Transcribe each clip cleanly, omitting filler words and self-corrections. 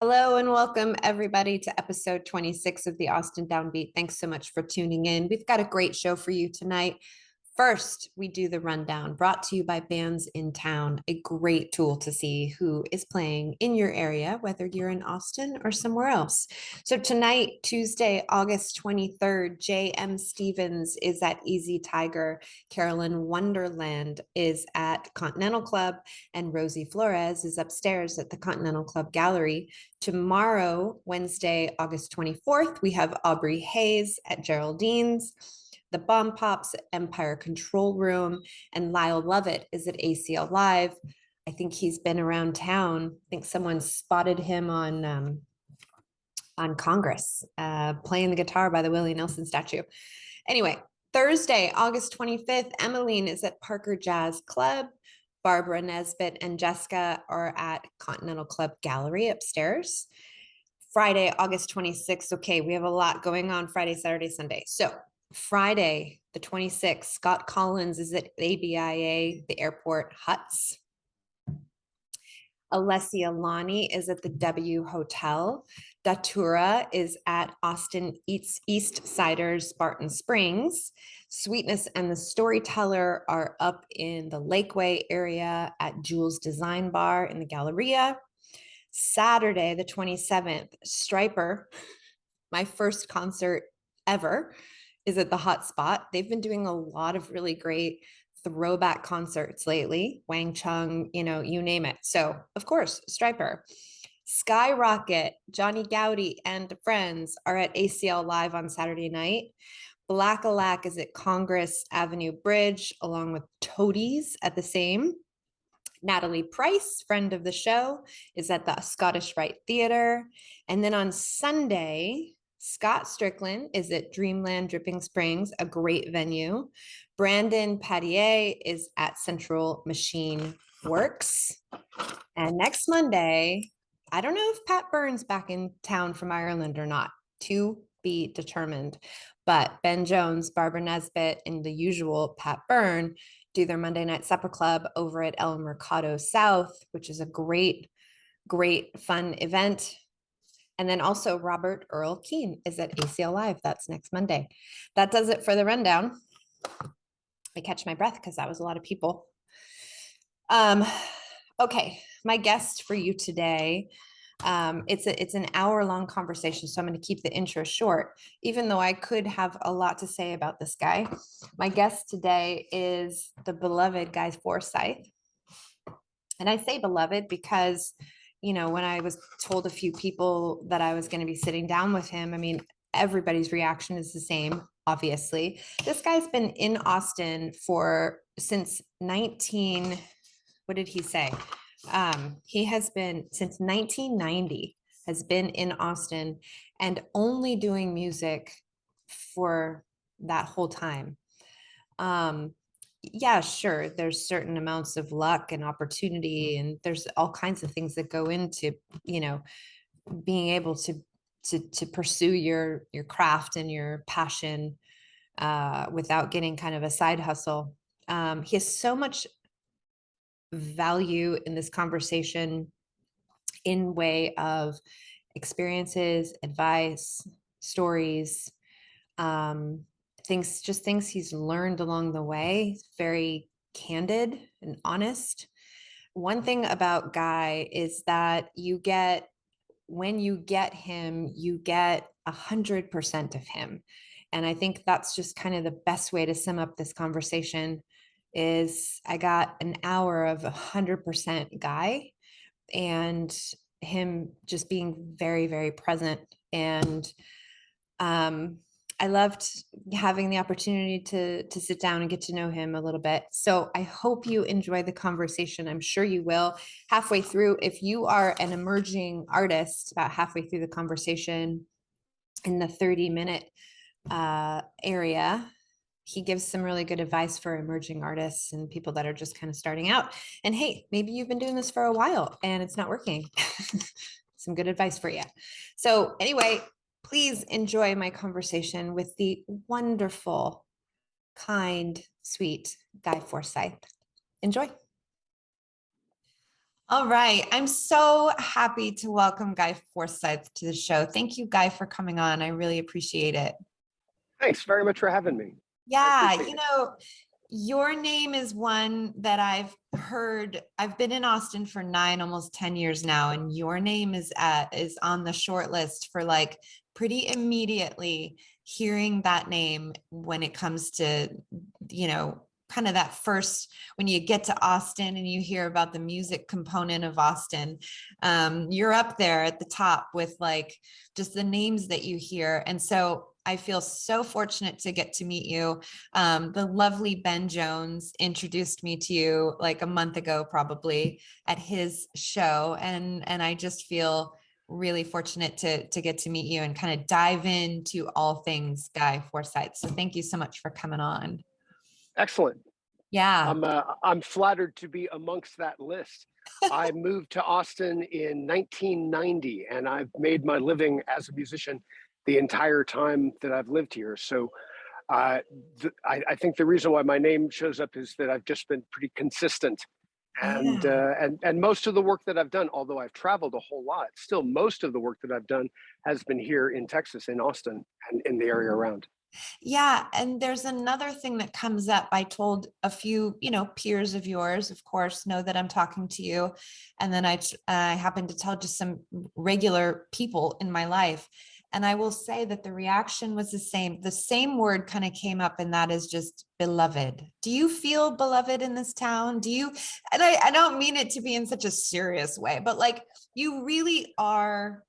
Hello and welcome everybody to episode 26 of the Austin Downbeat. Thanks so much for tuning in. We've got a great show for you tonight. First, we do the rundown brought to you by Bands in Town, a great tool to see who is playing in your area, whether you're in Austin or somewhere else. So tonight, Tuesday, August 23rd, J.M. Stevens is at Easy Tiger. Carolyn Wonderland is at Continental Club, and Rosie Flores is upstairs at the Continental Club Gallery. Tomorrow, Wednesday, August 24th, we have Aubrey Hayes at Geraldine's. The Bomb Pops at Empire Control Room, and Lyle Lovett is at ACL Live. I think he's been around town. I think someone spotted him on Congress playing the guitar by the Willie Nelson statue. Anyway, Thursday, August 25th, Emmeline is at Parker Jazz Club. Barbara Nesbitt and Jessica are at Continental Club Gallery upstairs. Friday, August 26th. Okay, we have a lot going on Friday, Saturday, Sunday. So Friday, the 26th, Scott Collins is at ABIA, the airport huts. Alessia Lonnie is at the W Hotel. Datura is at Austin East Siders, Spartan Springs. Sweetness and the Storyteller are up in the Lakeway area at Jules Design Bar in the Galleria. Saturday, the 27th, Striper, my first concert ever, is at the Hot Spot. They've been doing a lot of really great throwback concerts lately. Wang Chung, you name it. So, of course, Striper. Skyrocket, Johnny Gowdy, and friends are at ACL Live on Saturday night. Black-a-Lack is at Congress Avenue Bridge, along with Toadies at the same. Natalie Price, friend of the show, is at the Scottish Rite Theater. And then on Sunday, Scott Strickland is at Dreamland Dripping Springs, a great venue. Brandon Patier is at Central Machine Works. And next Monday, I don't know if Pat Byrne's back in town from Ireland or not, to be determined. But Ben Jones, Barbara Nesbitt, and the usual Pat Byrne do their Monday Night Supper Club over at El Mercado South, which is a great, great, fun event. And then also Robert Earl Keen is at ACL Live. That's next Monday. That does it for the rundown. I catch my breath because that was a lot of people. Okay, my guest for you today. It's an hour-long conversation, so I'm going to keep the intro short, even though I could have a lot to say about this guy. My guest today is the beloved Guy Forsyth. And I say beloved because, when I was told a few people that I was going to be sitting down with him, I mean, everybody's reaction is the same, obviously. This guy's been in Austin since what did he say? He has been since 1990, has been in Austin and only doing music for that whole time. Yeah, sure, there's certain amounts of luck and opportunity, and there's all kinds of things that go into, being able to pursue your craft and your passion without getting kind of a side hustle. He has so much value in this conversation in way of experiences, advice, stories, things he's learned along the way. Very candid and honest. One thing about Guy is that when you get him, you get 100% of him. And I think that's just kind of the best way to sum up this conversation is I got an hour of 100% Guy and him just being very, very present. And I loved having the opportunity to sit down and get to know him a little bit. So I hope you enjoy the conversation. I'm sure you will. Halfway through, if you are an emerging artist, about halfway through the conversation in the 30-minute area, he gives some really good advice for emerging artists and people that are just kind of starting out. And hey, maybe you've been doing this for a while and it's not working. Some good advice for you. So anyway, please enjoy my conversation with the wonderful, kind, sweet Guy Forsyth. Enjoy. All right. I'm so happy to welcome Guy Forsyth to the show. Thank you, Guy, for coming on. I really appreciate it. Thanks very much for having me. I Yeah, appreciate it. your name is one that I've heard. I've been in Austin for 9, almost 10 years now, and your name is on the short list for like pretty immediately hearing that name when it comes to, kind of that first when you get to Austin and you hear about the music component of Austin. You're up there at the top with like just the names that you hear. And so I feel so fortunate to get to meet you. The lovely Ben Jones introduced me to you like a month ago, probably at his show. And I just feel really fortunate to get to meet you and kind of dive into all things Guy Forsyth. So thank you so much for coming on. Excellent. Yeah. I'm flattered to be amongst that list. I moved to Austin in 1990, and I've made my living as a musician the entire time that I've lived here. So I think the reason why my name shows up is that I've just been pretty consistent. And, Yeah. and most of the work that I've done, although I've traveled a whole lot, still most of the work that I've done has been here in Texas, in Austin, and in the area around. Yeah, and there's another thing that comes up. I told a few, peers of yours, of course, know that I'm talking to you, and then I happened to tell just some regular people in my life, and I will say that the reaction was the same. The same word kind of came up, and that is just beloved. Do you feel beloved in this town? Do you? And I don't mean it to be in such a serious way, but like you really are.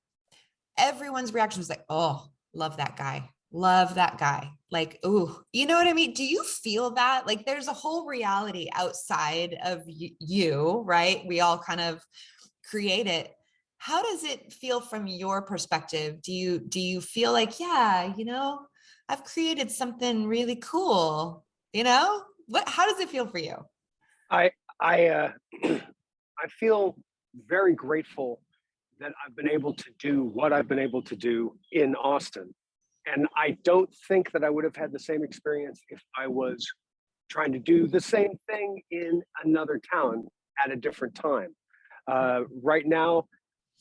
Everyone's reaction was like, "Oh, love that guy." Love that guy. Like, ooh, you know what I mean? Do you feel that? Like, there's a whole reality outside of you, right? We all kind of create it. How does it feel from your perspective? Do you feel like, yeah, I've created something really cool? How does it feel for you? I I I feel very grateful that I've been able to do what I've been able to do in Austin. And I don't think that I would have had the same experience if I was trying to do the same thing in another town at a different time. Right now,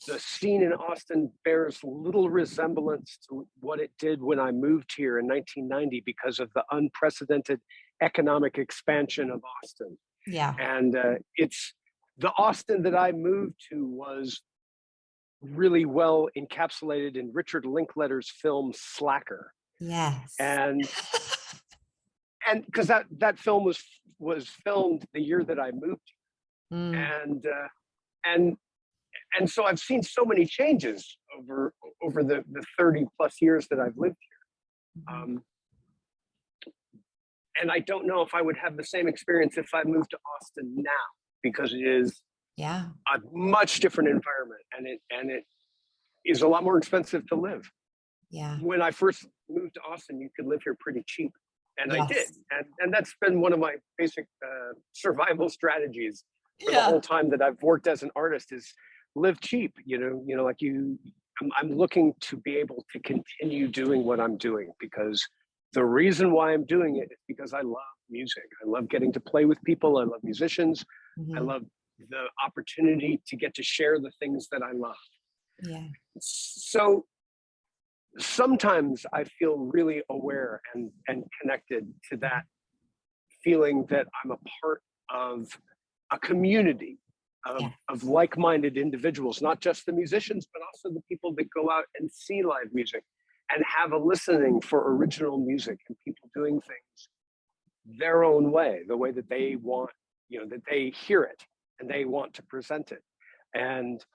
the scene in Austin bears little resemblance to what it did when I moved here in 1990 because of the unprecedented economic expansion of Austin. Yeah. And it's the Austin that I moved to was really well encapsulated in Richard Linklater's film Slacker. Yes. And because that film was filmed the year that I moved, Mm, and and and so I've seen so many changes over the 30 plus years that I've lived here. mhm. And I don't know if I would have the same experience if I moved to Austin now, because it is Yeah. a much different environment, and it is a lot more expensive to live. Yeah. When I first moved to Austin, you could live here pretty cheap, and I did, Yes. and that's been one of my basic survival strategies for the Yeah. whole time that I've worked as an artist is live cheap. Like I'm looking to be able to continue doing what I'm doing because the reason why I'm doing it is because I love music. I love getting to play with people. I love musicians. I Mhm. love the opportunity to get to share the things that I love. Yeah. So sometimes I feel really aware and connected to that feeling that I'm a part of a community Yeah. of like-minded individuals, not just the musicians, but also the people that go out and see live music and have a listening for original music and people doing things their own way, the way that they want, that they hear it and they want to present it. And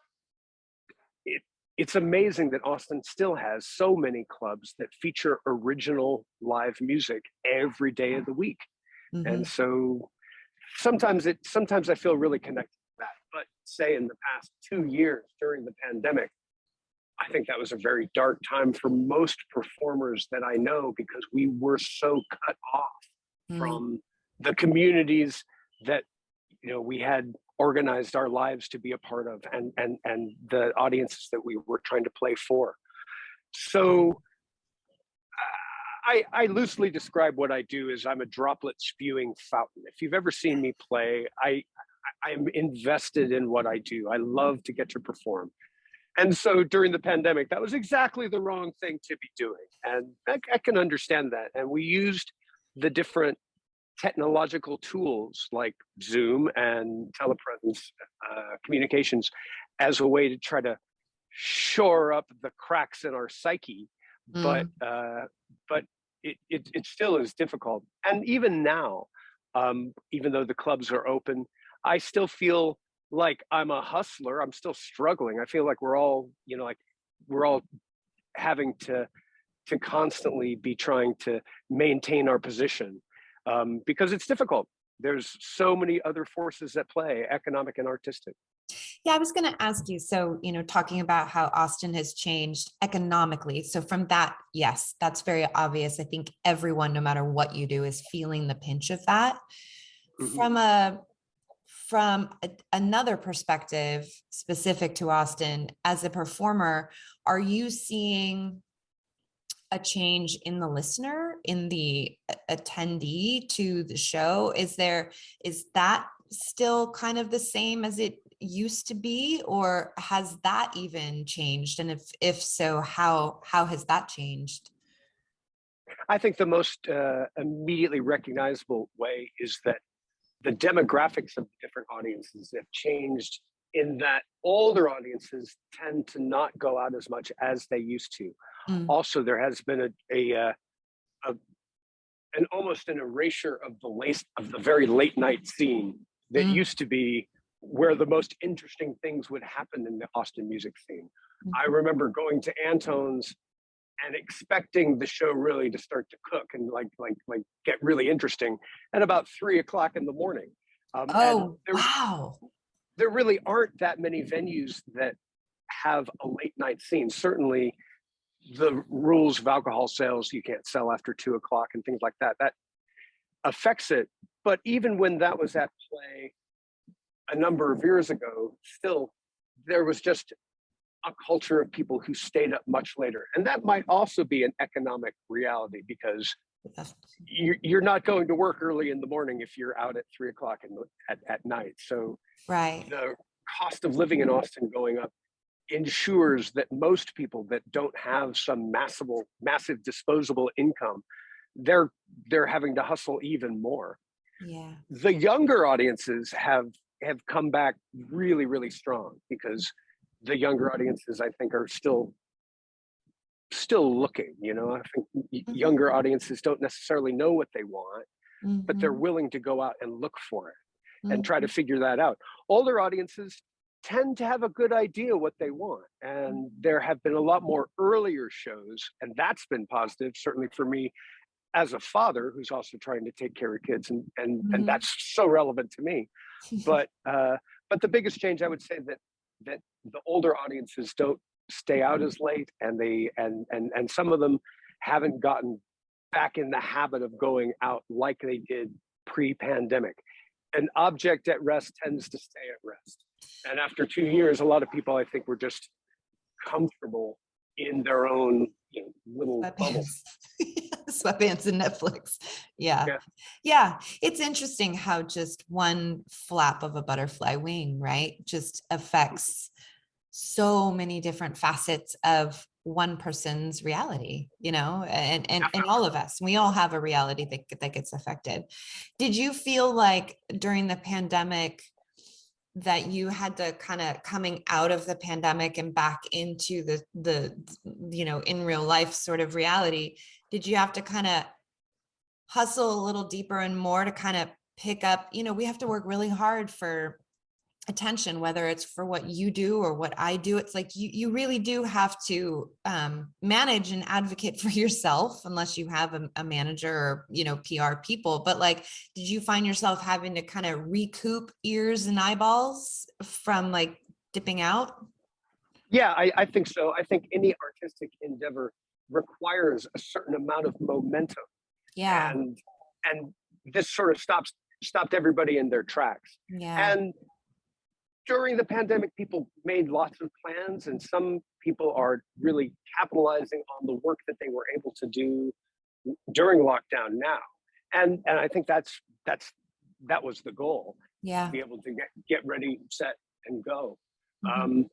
it, it's amazing that Austin still has so many clubs that feature original live music every day of the week. And Mhm. so sometimes I feel really connected to that. But say in the past 2 years during the pandemic, I think that was a very dark time for most performers that I know because we were so cut off Mm. from the communities that we had organized our lives to be a part of and the audiences that we were trying to play for. So I loosely describe what I do as I'm a droplet spewing fountain. If you've ever seen me play, I'm invested in what I do. I love to get to perform. And so during the pandemic, that was exactly the wrong thing to be doing. And I can understand that. And we used the different technological tools like Zoom and telepresence communications as a way to try to shore up the cracks in our psyche. But Mm. but it still is difficult. And even now, even though the clubs are open, I still feel like I'm a hustler. I'm still struggling. I feel like we're all, like we're all having to constantly be trying to maintain our position, because it's difficult. There's so many other forces at play, economic and artistic. Yeah, I was going to ask you. So, talking about how Austin has changed economically. So, from that, yes, that's very obvious. I think everyone, no matter what you do, is feeling the pinch of that. Mhm. From another perspective, specific to Austin, as a performer, are you seeing a change in the listener, in the attendee to the show? Is that still kind of the same as it used to be, or has that even changed? And if so, how has that changed? I think the most immediately recognizable way is that the demographics of different audiences have changed, in that older audiences tend to not go out as much as they used to. Mm, Also, there has been a an almost an erasure of the very late night scene that mm, used to be where the most interesting things would happen in the Austin music scene. I mhm. remember going to Antone's and expecting the show really to start to cook and like get really interesting at about 3 o'clock in the morning. And Oh, wow. there really aren't that many venues that have a late night scene. Certainly, the rules of alcohol sales, you can't sell after 2 o'clock and things like that. That affects it. But even when that was at play a number of years ago, still there was just a culture of people who stayed up much later. And that might also be an economic reality, because you're not going to work early in the morning if you're out at 3 o'clock at night. So Right. the cost of living in Austin going up ensures that most people that don't have some massive disposable income, they're having to hustle even more. Yeah. The younger audiences have come back really, really strong, because the younger audiences, I think, are still looking. I think Mhm, younger audiences don't necessarily know what they want, but they're mhm, willing to go out and look for it and try to mhm, figure that out. Older audiences tend to have a good idea what they want, and there have been a lot more earlier shows, and that's been positive, certainly for me as a father who's also trying to take care of kids, and mhm. that's so relevant to me. But the biggest change, I would say, that the older audiences don't stay out as late, and and some of them haven't gotten back in the habit of going out like they did pre-pandemic. An object at rest tends to stay at rest. And after 2 years, a lot of people, I think, were just comfortable in their own, little bubble. Sweatpants. Sweatpants and Netflix. Yeah. Yeah. Yeah. It's interesting how just one flap of a butterfly wing, right, just affects so many different facets of one person's reality, and all of us. We all have a reality that gets affected. Did you feel like during the pandemic that you had to kind of coming out of the pandemic and back into the in real life sort of reality, did you have to kind of hustle a little deeper and more to kind of pick up, we have to work really hard for attention, whether it's for what you do or what I do. It's like you really do have to manage and advocate for yourself, unless you have a manager or PR people. But like, did you find yourself having to kind of recoup ears and eyeballs from like dipping out? Yeah, I think so. I think any artistic endeavor requires a certain amount of momentum, Yeah, and this sort of stopped everybody in their tracks. yeah. And during the pandemic, people made lots of plans, and some people are really capitalizing on the work that they were able to do during lockdown now. And I think that's that was the goal, to Yeah. be able to get ready, set, and go. Mhm.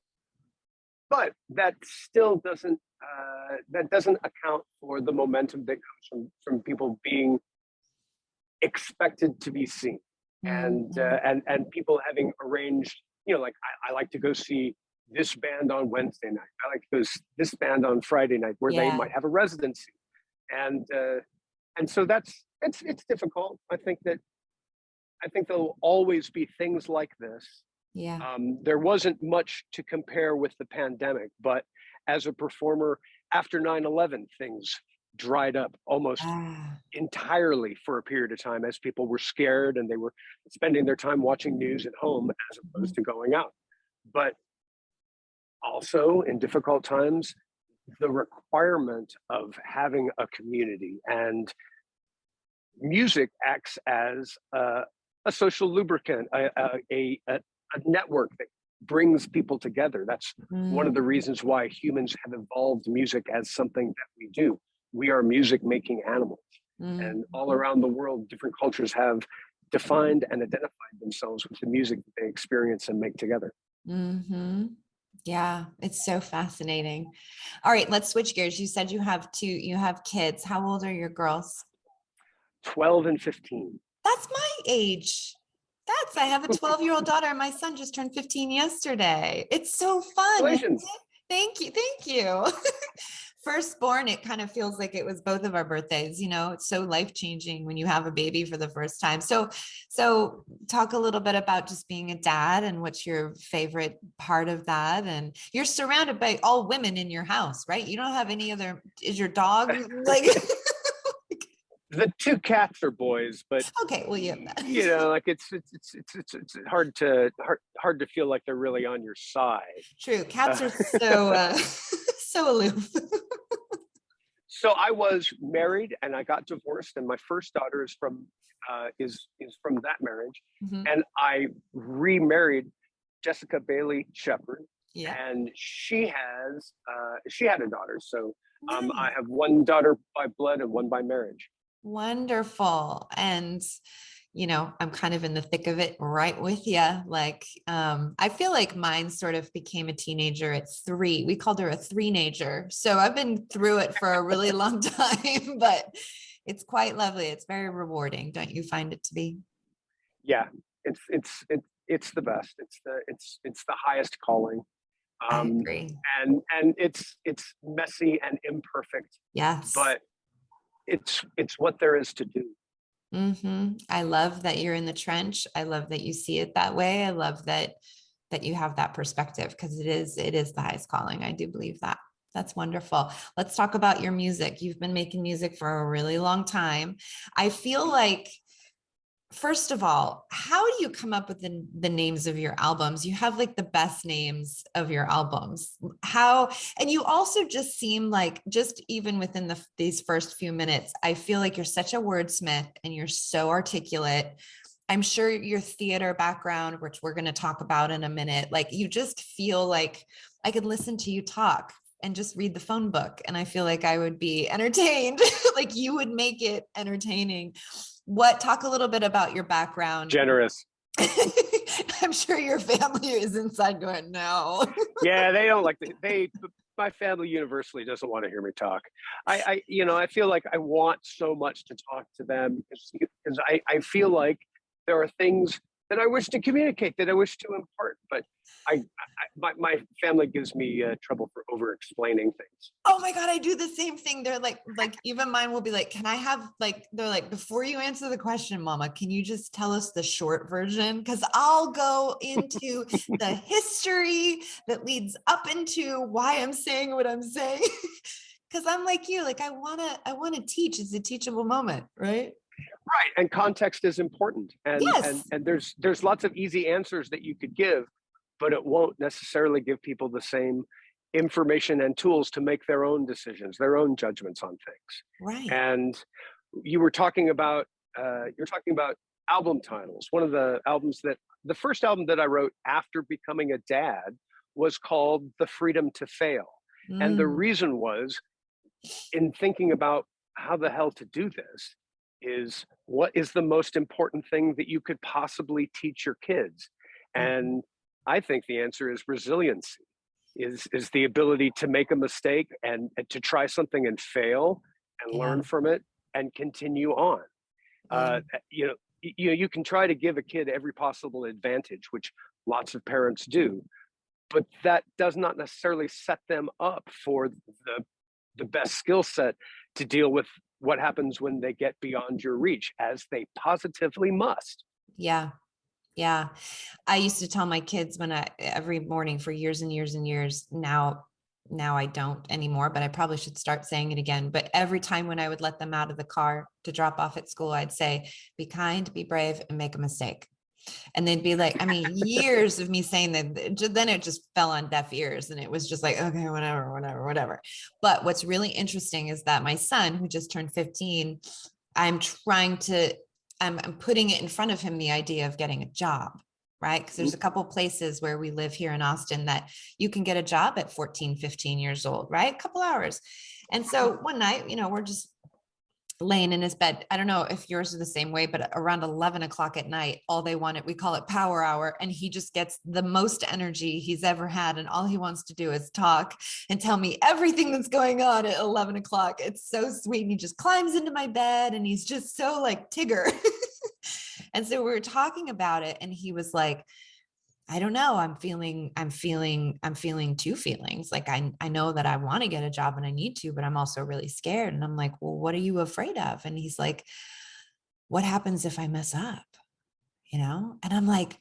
But that still doesn't account for the momentum that comes from people being expected to be seen, Mhm. and people having arranged, like I like to go see this band on Wednesday night. I like to go this band on Friday night, where they Yeah. might have a residency, and so it's difficult. I think there'll always be things like this. Yeah. There wasn't much to compare with the pandemic, but as a performer, after 9/11, things dried up almost Ah. entirely for a period of time, as people were scared and they were spending their time watching news at home as opposed Mhm. to going out. But also in difficult times, the requirement of having a community, and music acts as a social lubricant, a network that brings people together. That's one of the Mhm. reasons why humans have evolved music as something that we do. We are music making animals. And all Mhm. around the world, different cultures have defined and identified themselves with the music that they experience and make together. Mhm. Yeah, it's so fascinating. All right, let's switch gears. You said you have kids. How old are your girls? 12 and 15. That's my age. I have a 12-year-old daughter and my son just turned 15 yesterday. It's so fun, isn't Congratulations. it? Thank you. Thank you. Firstborn, it kind of feels like it was both of our birthdays, it's so life-changing when you have a baby for the first time. So talk a little bit about just being a dad and what's your favorite part of that. And you're surrounded by all women in your house, right? You don't have any other, is your dog like The two cats are boys, but okay, well, you have that. like it's hard to feel like they're really on your side. True. Cats Uh, are so so aloof. so I was married and I got divorced, and my first daughter is from that marriage, Mhm. and I remarried Jessica Bailey Shepard, Yeah. and she had a daughter. So I Nice. have one daughter by blood and one by marriage. Wonderful. And I'm kind of in the thick of it right with you. Like, I feel like mine sort of became a teenager at 3. We called her a three-nager. So I've been through it for a really long time, but it's quite lovely. It's very rewarding. Don't you find it to be? Yeah, it's the best. It's the highest calling. I um, agree. and it's messy and imperfect, Yes. but it's what there is to do. I love that you're in the trench. I love that you see it that way. I love that you have that perspective because it is the highest calling. I do believe that. That's wonderful. Let's talk about your music. You've been making music for a really long time. I feel like first of all, how do you come up with the names of your albums? You have like the best names of your albums. How, and you also just seem like, just even within these first few minutes, I feel like you're such a wordsmith and you're so articulate. I'm sure your theater background, which we're going to talk about in a minute, like you just feel like I could listen to you talk and just read the phone book. And I feel like I would be entertained, like you would make it entertaining. Talk a little bit about your background. Generous. I'm sure your family is inside going, no. Yeah, they don't like my family universally doesn't want to hear me talk. I feel like I want so much to talk to them, because I feel like there are things that I wish to communicate, that I wish to impart, but my family gives me trouble for over explaining things. Oh my God, I do the same thing. They're like even mine will be like, can I have like, they're like, before you answer the question, mama, can you just tell us the short version? Because I'll go into the history that leads up into why I'm saying what I'm saying. Because I'm like you, like I wanna teach. It's a teachable moment, right? Right, and context is important, Yes. and there's lots of easy answers that you could give, but it won't necessarily give people the same information and tools to make their own decisions, their own judgments on things. Right. And you were talking about you're talking about album titles. One of the first album that I wrote after becoming a dad was called "The Freedom to Fail," and the Mm, reason was, in thinking about how the hell to do this, is, what is the most important thing that you could possibly teach your kids? Mhm. And I think the answer is resiliency, is the ability to make a mistake and to try something and fail and Yeah. learn from it and continue on. Yeah. You know, you can try to give a kid every possible advantage, which lots of parents do, but that does not necessarily set them up for the best skill set to deal with what happens when they get beyond your reach, as they positively must. Yeah. Yeah. I used to tell my kids when every morning for years and years and years now I don't anymore, but I probably should start saying it again. But every time when I would let them out of the car to drop off at school, I'd say, be kind, be brave, and make a mistake. And they'd be like, I mean, years of me saying that, then it just fell on deaf ears. And it was just like, okay, whatever, whatever, whatever. But what's really interesting is that my son, who just turned 15, I'm trying to, I'm putting it in front of him, the idea of getting a job, right? Because there's a couple places where we live here in Austin that you can get a job at 14, 15 years old, right? A couple hours. And so one night, we're just laying in his bed. I don't know if yours are the same way, but around 11 o'clock at night, all they wanted, we call it power hour. And he just gets the most energy he's ever had. And all he wants to do is talk and tell me everything that's going on at 11 o'clock. It's so sweet. And he just climbs into my bed and he's just so like Tigger. And so we were talking about it and he was like, I don't know. I'm feeling two feelings. Like I know that I want to get a job and I need to, but I'm also really scared. And I'm like, well, what are you afraid of? And he's like, what happens if I mess up? And I'm like,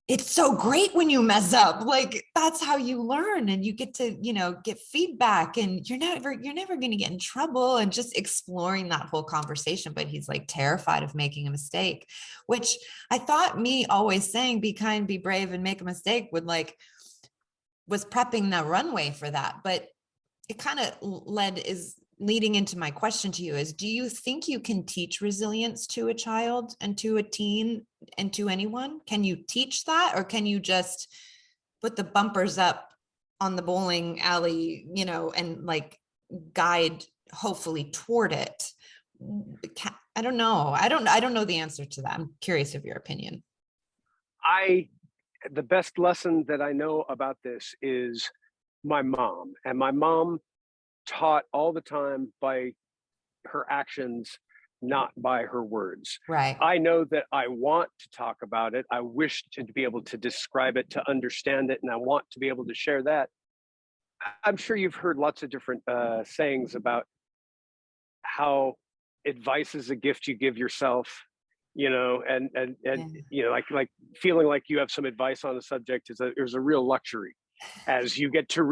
it's so great when you mess up. Like that's how you learn and you get to, get feedback and you're never going to get in trouble, and just exploring that whole conversation. But he's like terrified of making a mistake, which I thought me always saying, be kind, be brave, and make a mistake was prepping the runway for that. But it kind of is leading into my question to you is, do you think you can teach resilience to a child and to a teen and to anyone? Can you teach that, or can you just put the bumpers up on the bowling alley, and like guide hopefully toward it? I don't know. I don't know the answer to that. I'm curious of your opinion. I The best lesson that I know about this is my mom, and my mom taught all the time by her actions, not by her words. Right. I know that I want to talk about it. I wish to be able to describe it, to understand it, and I want to be able to share that. I'm sure you've heard lots of different sayings about how advice is a gift you give yourself, and Yeah. like feeling like you have some advice on a subject is a real luxury, as you get to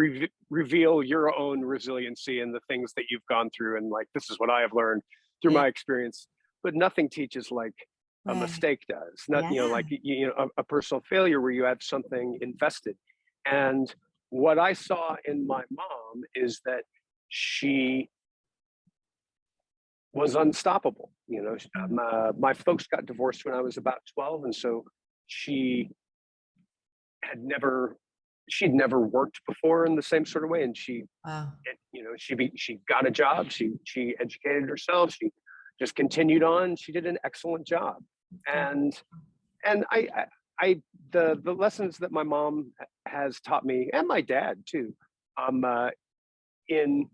reveal your own resiliency and the things that you've gone through, and like, this is what I have learned through Yeah. my experience. But nothing teaches like a Right. mistake does. Not, Yeah. like, a personal failure where you have something invested. And what I saw in my mom is that she was unstoppable. Mm. My folks got divorced when I was about 12, and so she had never she'd never worked before in the same sort of way, and Wow. she got a job, she educated herself, she just continued on, she did an excellent job. Okay. And and i, I the lessons that my mom has taught me, and my dad too, in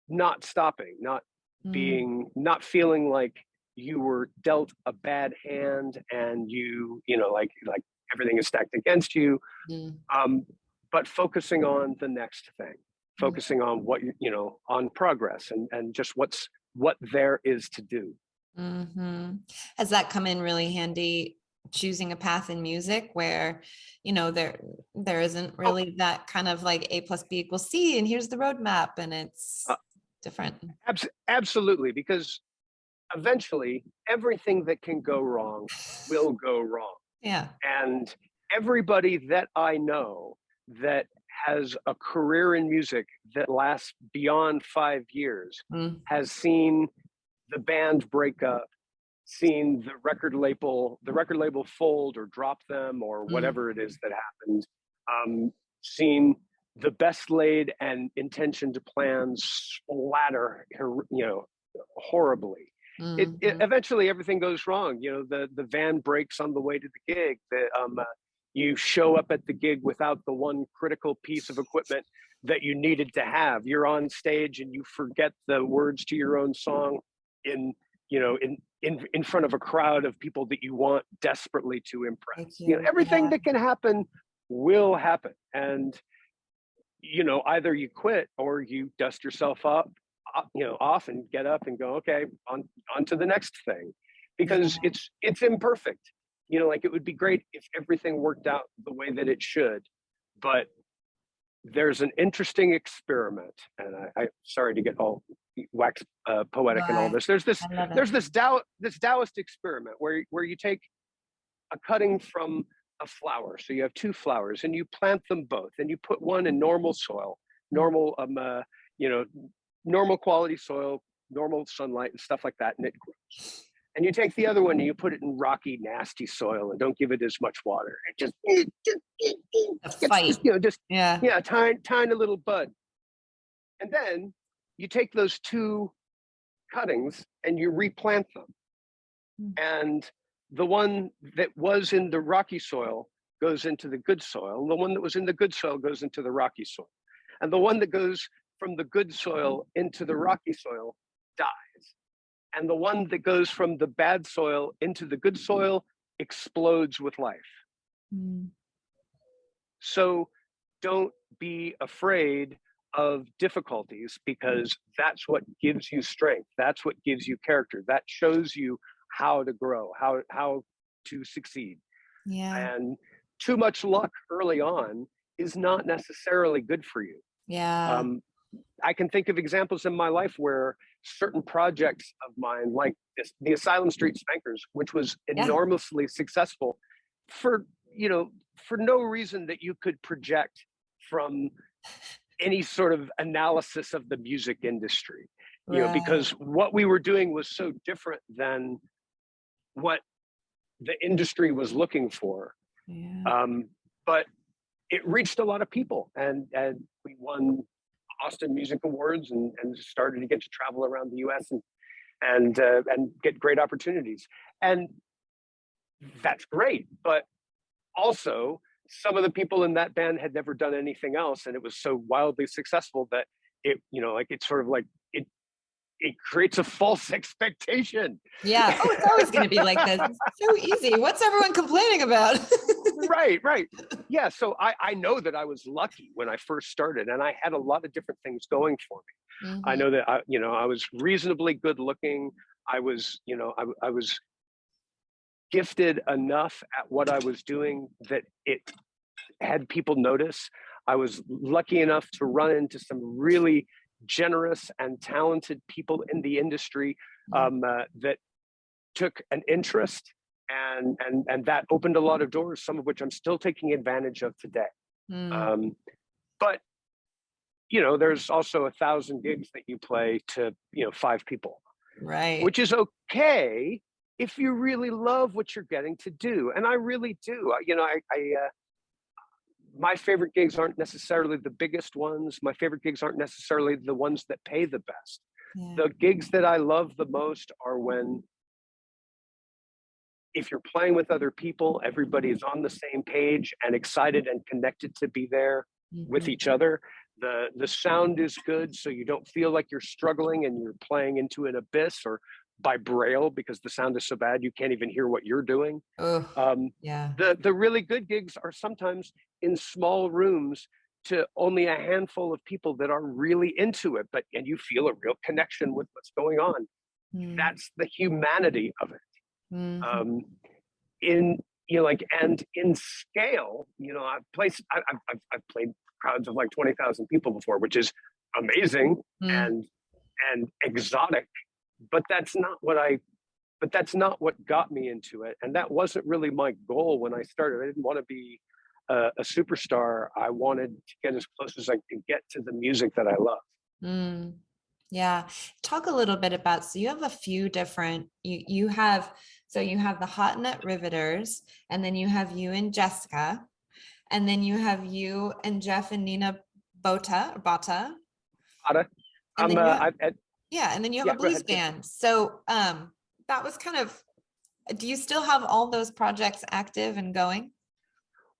not stopping, Mm. not feeling like you were dealt a bad hand, and like everything is stacked against you, Mm. um, but focusing on the next thing, Mm. focusing on on progress, and just what there is to do. Hmm. Has that come in really handy choosing a path in music where, there isn't Oh, really that kind of like A plus B equals C and here's the roadmap and uh, it's different. absolutely, because eventually everything that can go wrong will go wrong. Yeah. And everybody that I know that has a career in music that lasts beyond 5 years Mm. has seen the band break up, seen the record label fold or drop them, or Mm. whatever it is that happened, seen the best laid and intentioned plans splatter, horribly. Eventually everything goes wrong. The van breaks on the way to the gig. You show up at the gig without the one critical piece of equipment that you needed to have. You're on stage and you forget the words to your own song in in front of a crowd of people that you want desperately to impress. Everything that can happen will happen, and either you quit or you dust yourself off and get up and go, okay, on to the next thing, because it's imperfect. Like, it would be great if everything worked out the way that it should, but there's an interesting experiment, and I sorry to get all wax poetic and all this. There's this Taoist experiment where you take a cutting from a flower. So you have two flowers and you plant them both, and you put one in normal soil, normal quality soil, normal sunlight and stuff like that, and it grows. And you take the other one and you put it in rocky, nasty soil and don't give it as much water. It just tiny little bud. And then you take those two cuttings and you replant them. And the one that was in the rocky soil goes into the good soil. The one that was in the good soil goes into the rocky soil. And the one that goes from the good soil into the rocky soil dies. And the one that goes from the bad soil into the good soil explodes with life. So don't be afraid of difficulties, because that's what gives you strength. That's what gives you character. That shows you how to grow, how to succeed. And too much luck early on is not necessarily good for you. I can think of examples in my life where certain projects of mine, like the Asylum Street Spankers, which was enormously successful for no reason that you could project from any sort of analysis of the music industry, because what we were doing was so different than what the industry was looking for. But it reached a lot of people, and we won Austin Music Awards and started to get to travel around the US and get great opportunities. And that's great. But also, some of the people in that band had never done anything else, and it was so wildly successful that it creates a false expectation. It's always going to be like this. It's so easy. What's everyone complaining about? Right. Yeah. So I know that I was lucky when I first started, and I had a lot of different things going for me. I know that I was reasonably good looking. I was gifted enough at what I was doing that it had people notice. I was lucky enough to run into some really generous and talented people in the industry that took an interest, and that opened a lot of doors, some of which I'm still taking advantage of today. But there's also 1,000 gigs that you play to 5 people, which is okay if you really love what you're getting to do. And I really do. My favorite gigs aren't necessarily the biggest ones. My favorite gigs aren't necessarily the ones that pay the best. The gigs that I love the most are when, if you're playing with other people, everybody is on the same page and excited and connected to be there with each other. The sound is good, so you don't feel like you're struggling and you're playing into an abyss or by braille because the sound is so bad you can't even hear what you're doing. The really good gigs are sometimes in small rooms to only a handful of people that are really into it, and you feel a real connection with what's going on. That's the humanity of it. In scale, I've played crowds of like 20,000 people before, which is amazing and exotic. But that's not what got me into it, and that wasn't really my goal when I started. I didn't want to be a superstar. I wanted to get as close as I could get to the music that I love. Talk a little bit about, so you have a few different, you have the Hot Nut Riveters, and then you have you and Jessica, and then you have you and Jeff and Nina Bota. Yeah, and then you have Yeah, a go blues ahead. band. So that was kind of, do you still have all those projects active and going?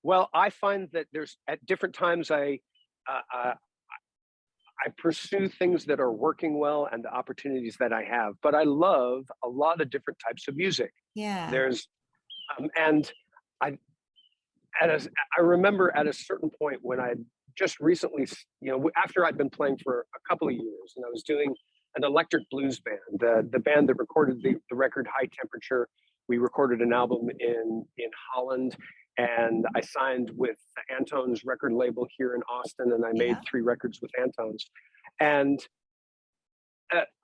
Well, I find that there's at different times uh, I pursue things that are working well and the opportunities that I have. But I love a lot of different types of music. Yeah. There's and I I remember at a certain point when I just recently, after I'd been playing for a couple of years, and I was doing an electric blues band, the band that recorded the record High Temperature. We recorded an album in Holland, and I signed with the Antones record label here in Austin, and I made Yeah. 3 records with Antones. And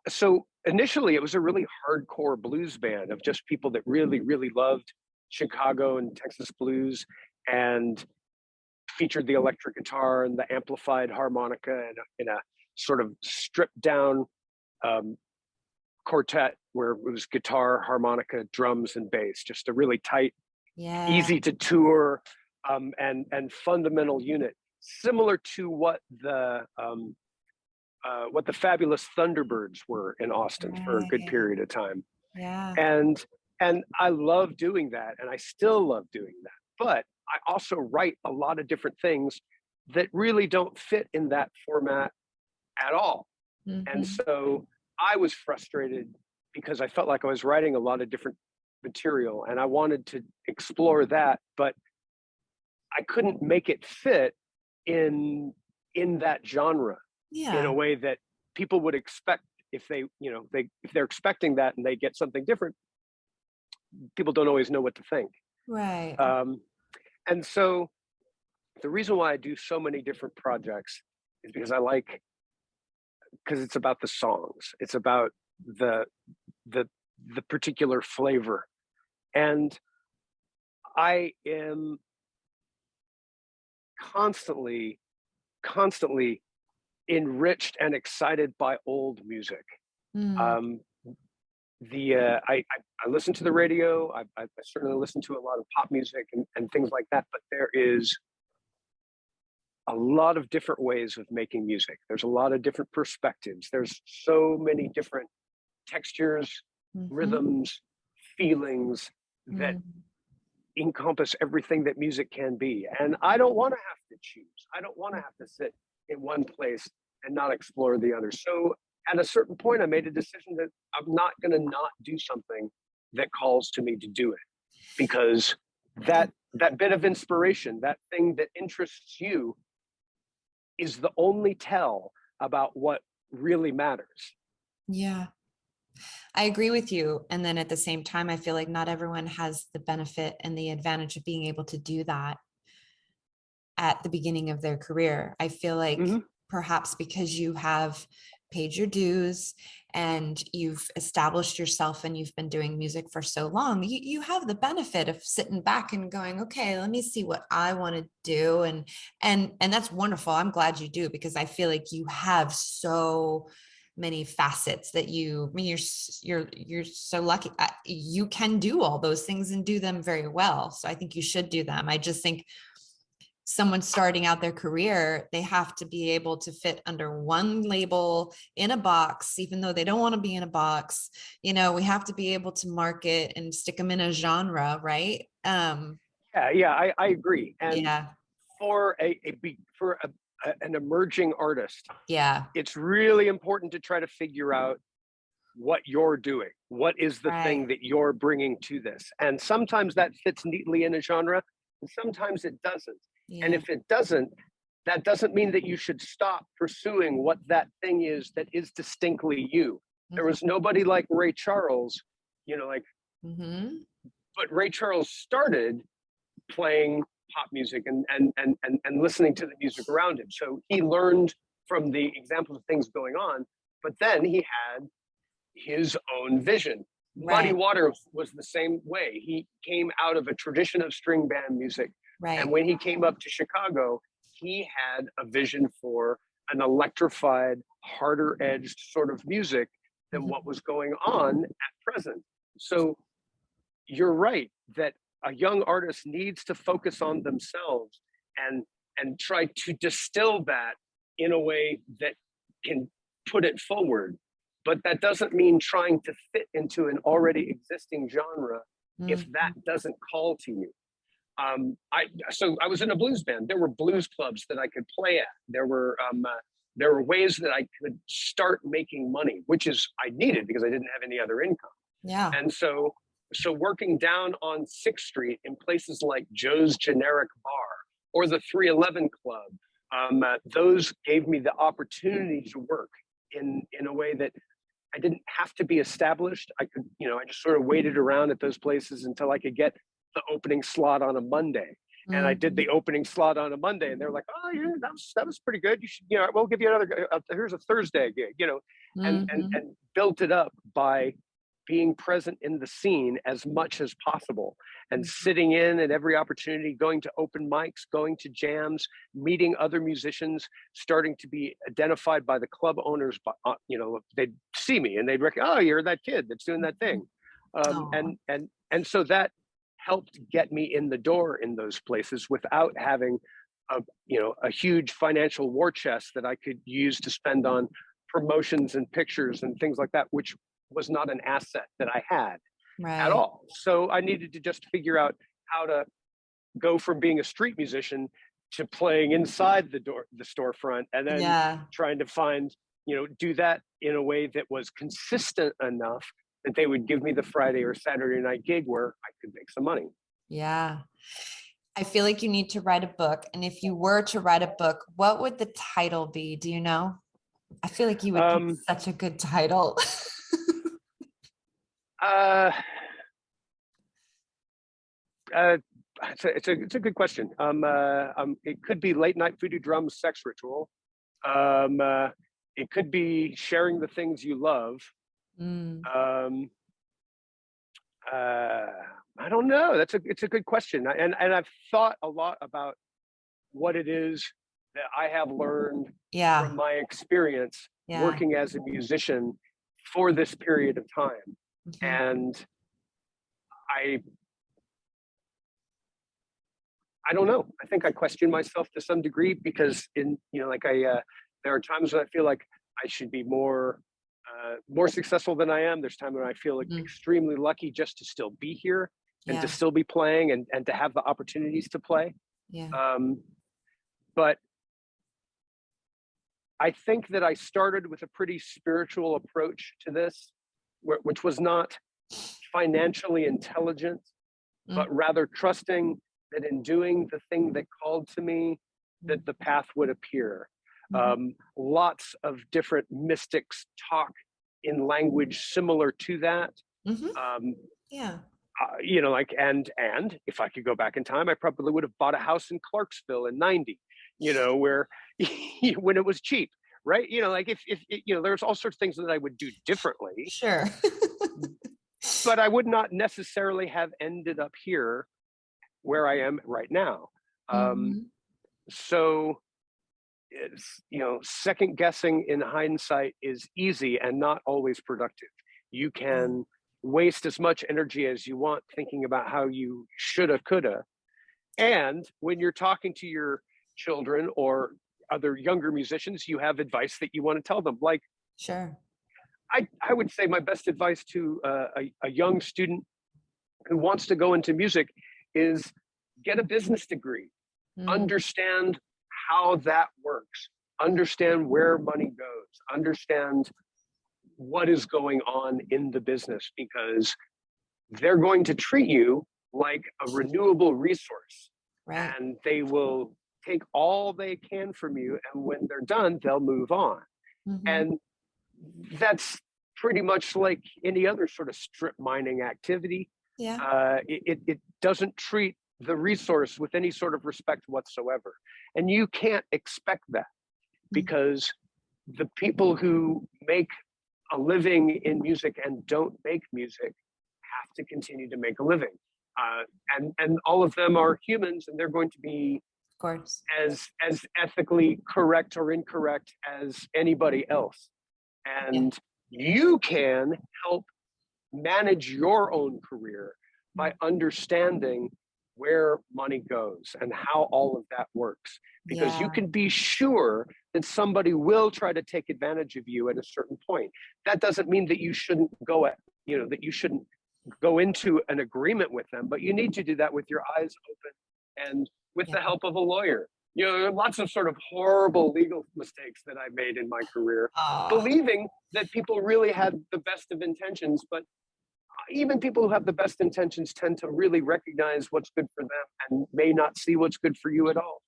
so initially, it was a really hardcore blues band of just people that really, really loved Chicago and Texas blues, and featured the electric guitar and the amplified harmonica in a sort of stripped down um, quartet where it was guitar, harmonica, drums, and bass. Just a really tight, Yeah. easy to tour, and fundamental unit, similar to what the Fabulous Thunderbirds were in Austin for a good Right. period of time. Yeah. And I love doing that, and I still love doing that. But I also write a lot of different things that really don't fit in that format at all. And Mhm. so I was frustrated because I felt like I was writing a lot of different material and I wanted to explore that, but I couldn't make it fit in that genre in a Yeah. way that people would expect. If if they're expecting that and they get something different, people don't always know what to think. Right. Um, and so the reason why I do so many different projects is because it's about the songs. It's about the the the particular flavor. And I am constantly enriched and excited by old music. Mm. Um, I listen to the radio. I certainly listen to a lot of pop music and things like that. But there is a lot of different ways of making music. There's a lot of different perspectives. There's so many different textures, Mhm. rhythms, feelings that Mm. encompass everything that music can be. And I don't want to have to choose. I don't want to have to sit in one place and not explore the other. So at a certain point, I made a decision that I'm not going to not do something that calls to me to do it, because that bit of inspiration, that thing that interests you, is the only tell about what really matters. Yeah. I agree with you. And then at the same time, I feel like not everyone has the benefit and the advantage of being able to do that at the beginning of their career. I feel like Mm-hmm. perhaps because you have paid your dues and you've established yourself and you've been doing music for so long, you have the benefit of sitting back and going, okay, let me see what I want to do. And that's wonderful. I'm glad you do, because I feel like you have so many facets that I mean, you're so lucky. You can do all those things and do them very well. So I think you should do them. I just think someone starting out their career, they have to be able to fit under one label in a box, even though they don't want to be in a box. We have to be able to market and stick them in a genre, right? Yeah, I agree. And Yeah, for an emerging artist, yeah, it's really important to try to figure out what you're doing. What is the thing right. that you're bringing to this? And sometimes that fits neatly in a genre, and sometimes it doesn't. And Yeah. if it doesn't, that doesn't mean that you should stop pursuing what that thing is that is distinctly you. There Mm-hmm. was nobody like Ray Charles, like, Mm-hmm. but Ray Charles started playing pop music and listening to the music around him. So he learned from the examples of things going on, but then he had his own vision. Muddy Right, Waters was the same way. He came out of a tradition of string band music. And right. when he came up to Chicago, he had a vision for an electrified, harder edged sort of music than Mm-hmm. what was going on at present. So you're right that a young artist needs to focus on themselves and try to distill that in a way that can put it forward. but that doesn't mean trying to fit into an already existing genre if that doesn't call to you. So I was in a blues band. There were blues clubs that I could play at. There were ways that I could start making money, which is I needed because I didn't have any other income. Yeah. And so working down on 6th Street in places like Joe's Generic Bar or the 311 Club, those gave me the opportunity to work in a way that I didn't have to be established. I could, I just sort of waited around at those places until I could get the opening slot on a Monday. And I did the opening slot on a Monday, and they're like, "Oh, yeah, that was pretty good. You should, we'll give you another. Here's a Thursday gig, and built it up by being present in the scene as much as possible, and sitting in at every opportunity, going to open mics, going to jams, meeting other musicians, starting to be identified by the club owners. They'd see me and they'd recognize, oh, you're that kid that's doing that thing, and so that helped get me in the door in those places without having a huge financial war chest that I could use to spend on promotions and pictures and things like that, which was not an asset that I had at all. So I needed to just figure out how to go from being a street musician to playing inside the storefront, and then trying to find, do that in a way that was consistent enough that they would give me the Friday or Saturday night gig where I could make some money. Yeah. I feel like you need to write a book. And if you were to write a book, what would the title be? Do you know? I feel like you would pick such a good title. It's a good question. It could be Late Night Voodoo Drums Sex Ritual. It could be Sharing the Things You Love. I don't know. It's a good question, and I've thought a lot about what it is that I have learned from my experience working as a musician for this period of time, and I don't know. I think I question myself to some degree because there are times when I feel like I should be more successful than I am. There's times when I feel like extremely lucky just to still be here and to still be playing and to have the opportunities to play. But I think that I started with a pretty spiritual approach to this, which was not financially intelligent, but rather trusting that in doing the thing that called to me, that the path would appear. Lots of different mystics talk in language similar to that. And if I could go back in time, I probably would have bought a house in Clarksville in '90, where when it was cheap, right? If there's all sorts of things that I would do differently. Sure. But I would not necessarily have ended up here where I am right now. So it's, second guessing in hindsight is easy and not always productive. You can waste as much energy as you want thinking about how you shoulda, coulda. And when you're talking to your children or other younger musicians, you have advice that you want to tell them. Like, sure. I would say my best advice to a young student who wants to go into music is get a business degree, understand how that works, understand where money goes, understand what is going on in the business, because they're going to treat you like a renewable resource, and they will take all they can from you, and when they're done, they'll move on. And that's pretty much like any other sort of strip mining activity. It doesn't treat the resource with any sort of respect whatsoever. And you can't expect that, because the people who make a living in music and don't make music have to continue to make a living. And all of them are humans, and they're going to be, of course, as ethically correct or incorrect as anybody else. And you can help manage your own career by understanding where money goes and how all of that works, because you Yeah. can be sure that somebody will try to take advantage of you at a certain point. That doesn't mean that you shouldn't that you shouldn't go into an agreement with them, but you need to do that with your eyes open and with Yeah. the help of a lawyer. There are lots of sort of horrible legal mistakes that I made in my career, Oh, believing that people really had the best of intentions, but even people who have the best intentions tend to really recognize what's good for them and may not see what's good for you at all.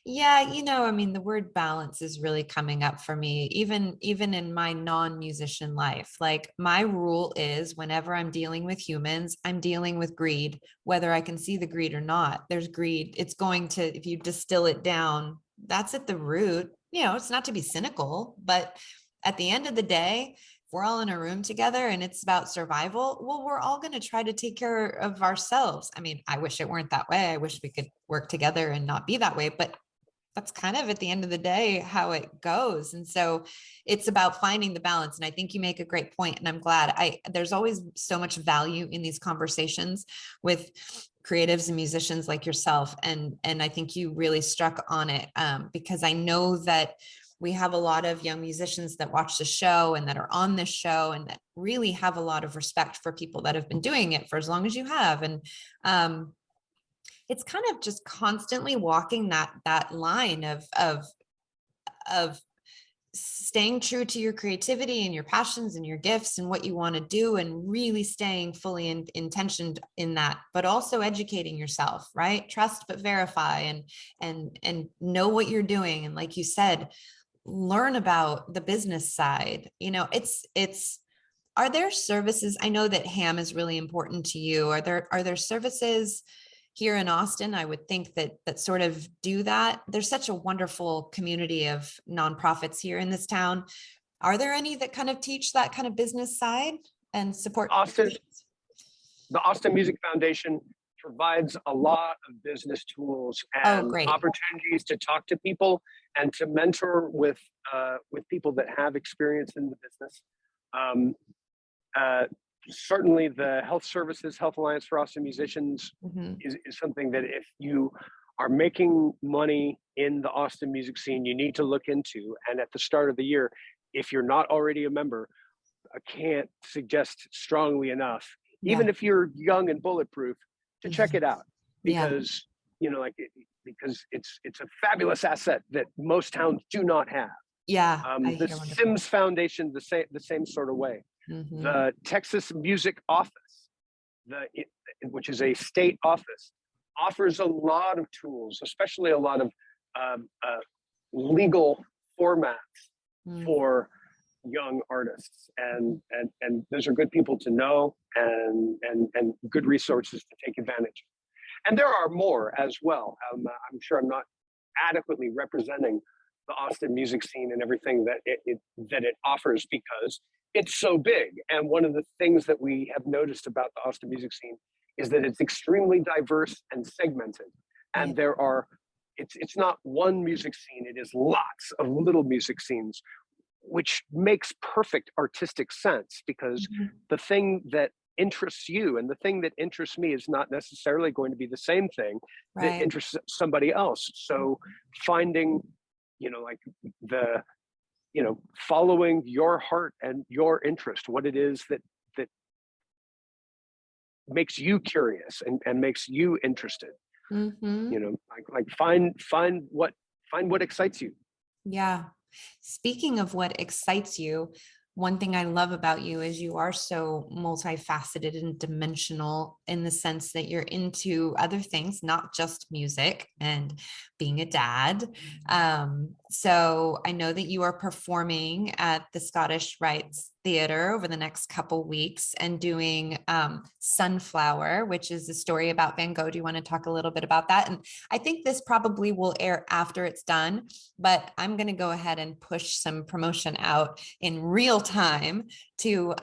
yeah, I mean, the word balance is really coming up for me, even in my non-musician life. Like my rule is whenever I'm dealing with humans, I'm dealing with greed, whether I can see the greed or not. There's greed. It's going to, if you distill it down, that's at the root. It's not to be cynical, but at the end of the day, if we're all in a room together and it's about survival, well, we're all going to try to take care of ourselves. I mean, I wish it weren't that way. I wish we could work together and not be that way, but that's kind of at the end of the day how it goes. And so it's about finding the balance. And I think you make a great point, and I'm glad. There's always so much value in these conversations with creatives and musicians like yourself, and I think you really struck on it, because I know that we have a lot of young musicians that watch the show and that are on this show and that really have a lot of respect for people that have been doing it for as long as you have. And it's kind of just constantly walking that line of staying true to your creativity and your passions and your gifts and what you want to do, and really staying fully intentioned in that, but also educating yourself, right? Trust but verify, and know what you're doing. And like you said, learn about the business side. It's are there services? I know that ham is really important to you. Are there services here in Austin? I would think that sort of do that. There's such a wonderful community of nonprofits here in this town. Are there any that kind of teach that kind of business side and support Austin, musicians? the Austin Music Foundation provides a lot of business tools Oh, and great. opportunities to talk to people and to mentor with people that have experience in the business. Um, uh, Certainly, the Health Services Health Alliance for Austin Musicians Mhm. is something that if you are making money in the Austin music scene, you need to look into. And at the start of the year, if you're not already a member, I can't suggest strongly enough, Yeah. even if you're young and bulletproof, to check Mhm. it out, Yeah. because because it's a fabulous asset that most towns do not have. Yeah. I The hear wonderful. Sims Foundation, the same sort of way. Hmm. The Texas Music Office, which is a state office, offers a lot of tools, especially a lot of legal formats Mm. for young artists, and those are good people to know, and good resources to take advantage. And there are more as well. I'm sure I'm not adequately representing the Austin music scene and everything that it offers, because it's so big. And one of the things that we have noticed about the Austin music scene is that it's extremely diverse and segmented. Yeah. And it's not one music scene, it is lots of little music scenes, which makes perfect artistic sense, because Mhm. the thing that interests you and the thing that interests me is not necessarily going to be the same thing that Right. interests somebody else. So finding, like the, following your heart and your interest, what it is that makes you curious and makes you interested, Hmm. like find what excites you. Yeah. Speaking of what excites you, one thing I love about you is you are so multifaceted and dimensional, in the sense that you're into other things, not just music and being a dad. So I know that you are performing at the Scottish Rites Theatre over the next couple weeks and doing Sunflower, which is a story about Van Gogh. Do you want to talk a little bit about that? And I think this probably will air after it's done, but I'm going to go ahead and push some promotion out in real time to